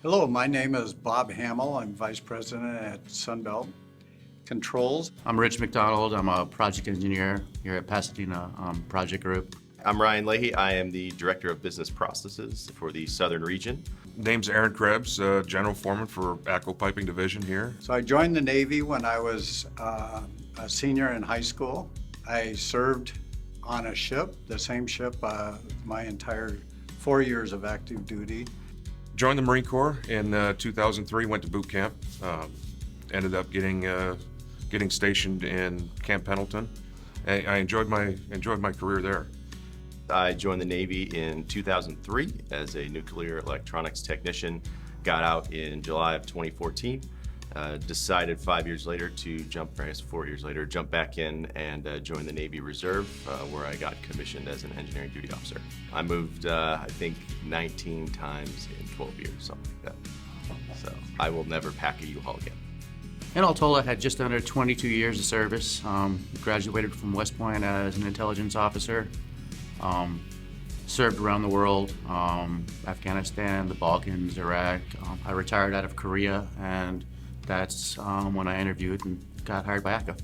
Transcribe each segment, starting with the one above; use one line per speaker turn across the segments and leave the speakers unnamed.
Hello, my name is Bob Hamill. I'm Vice President at Sunbelt Controls.
I'm Rich McDonald. I'm a project engineer here at Pasadena Project Group.
I'm Ryan Leahy. I am the Director of Business Processes for the Southern Region.
Name's Aaron Krebs, General Foreman for ACCO Piping Division here.
So I joined the Navy when I was a senior in high school. I served on a ship, the same ship, my entire 4 years of active duty.
Joined the Marine Corps in 2003, went to boot camp. Ended up getting stationed in Camp Pendleton. I enjoyed my career there.
I joined the Navy in 2003 as a nuclear electronics technician. Got out in July of 2014. Decided 5 years later to jump back in and join the Navy Reserve, where I got commissioned as an engineering duty officer. I moved, I think, 19 times in 12 years, something like that. So I will never pack a U-Haul again.
And all told, I had just under 22 years of service. Graduated from West Point as an intelligence officer. Served around the world, Afghanistan, the Balkans, Iraq. I retired out of Korea, and that's when I interviewed and got hired by ACCO.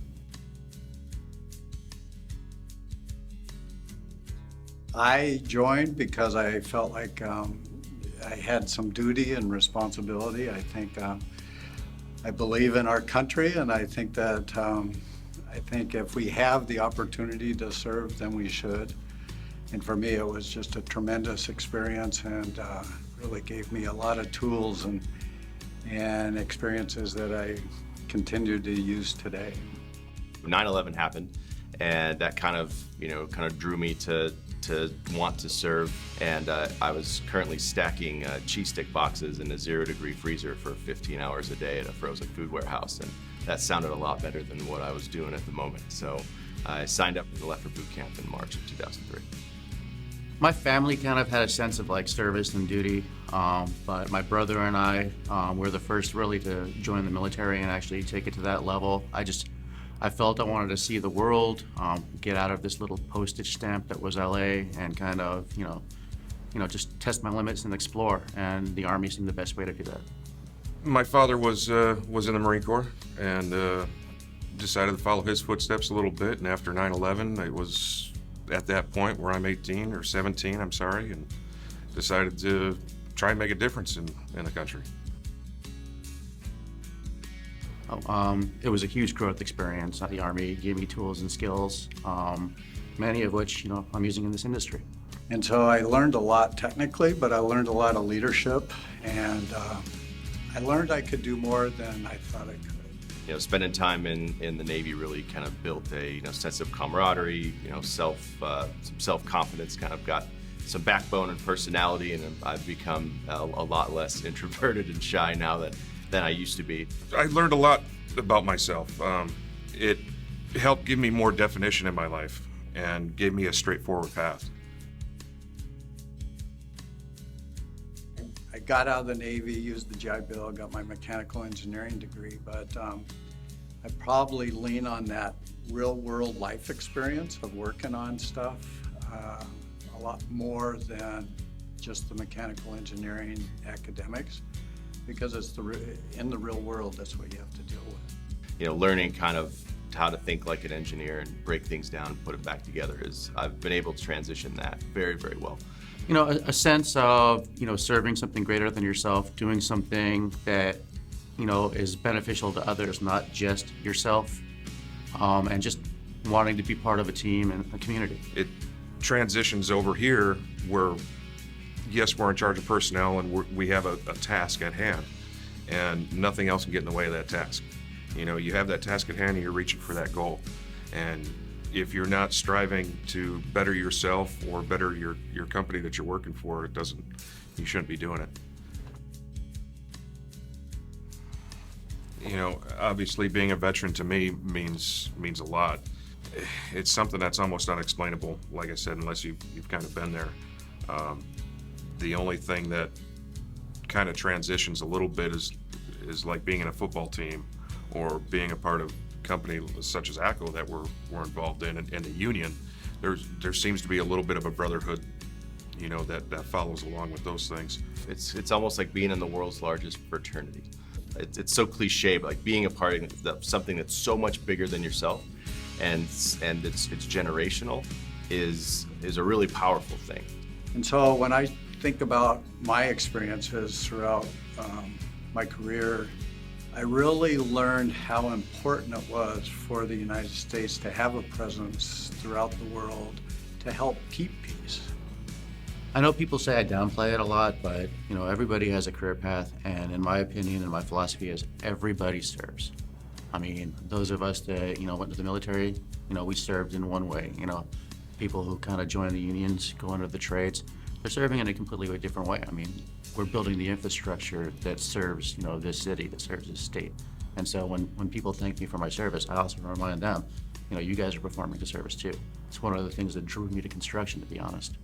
I joined because I felt like I had some duty and responsibility. I think I believe in our country, and I think that if we have the opportunity to serve, then we should. And for me, it was just a tremendous experience, and really gave me a lot of tools and experiences that I continue to use today.
9/11 happened, and that kind of drew me to want to serve. And I was currently stacking cheese stick boxes in a 0-degree freezer for 15 hours a day at a frozen food warehouse, and that sounded a lot better than what I was doing at the moment. So I signed up and left for boot camp in March of 2003.
My family kind of had a sense of like service and duty, but my brother and I were the first really to join the military and actually take it to that level. I felt I wanted to see the world, get out of this little postage stamp that was LA, and kind of, just test my limits and explore. And the Army seemed the best way to do that.
My father was in the Marine Corps and decided to follow his footsteps a little bit. And after 9/11, it was at that point where I'm 18 or 17, I'm sorry, and decided to try and make a difference in the country.
It was a huge growth experience. The Army gave me tools and skills, many of which I'm using in this industry.
And so I learned a lot technically, but I learned a lot of leadership, and I learned I could do more than I thought I could.
Spending time in the Navy really kind of built a sense of camaraderie, some self-confidence, kind of got some backbone and personality, and I've become a lot less introverted and shy now than I used to be.
I learned a lot about myself. It helped give me more definition in my life and gave me a straightforward path.
I got out of the Navy, used the GI Bill, got my mechanical engineering degree, but I probably lean on that real-world life experience of working on stuff a lot more than just the mechanical engineering academics, because it's in the real world, that's what you have to deal with.
Learning kind of how to think like an engineer and break things down and put it back together I've been able to transition that very, very well.
A sense of, serving something greater than yourself, doing something that, is beneficial to others, not just yourself, and just wanting to be part of a team and a community.
It transitions over here where, yes, we're in charge of personnel and we have a task at hand, and nothing else can get in the way of that task. You have that task at hand and you're reaching for that goal. And if you're not striving to better yourself or better your company that you're working for, you shouldn't be doing it. Obviously being a veteran to me means a lot. It's something that's almost unexplainable, like I said, unless you've kind of been there. The only thing that kind of transitions a little bit is like being in a football team or being a part of a company such as ACCO that we're involved in the union. There seems to be a little bit of a brotherhood you know, that follows along with those things.
It's almost like being in the world's largest fraternity. It's so cliche, but like being a part of something that's so much bigger than yourself, and it's generational, is a really powerful thing.
And so when I think about my experiences throughout my career, I really learned how important it was for the United States to have a presence throughout the world to help keep peace.
I know people say I downplay it a lot, but you know, everybody has a career path, and in my opinion and my philosophy is everybody serves. I mean, those of us that, you know, went to the military, you know, we served in one way. You know, people who kind of join the unions, go into the trades, they're serving in a completely different way. I mean, we're building the infrastructure that serves, you know, this city, that serves this state. And so when people thank me for my service, I also remind them, you know, you guys are performing the service too. It's one of the things that drew me to construction, to be honest.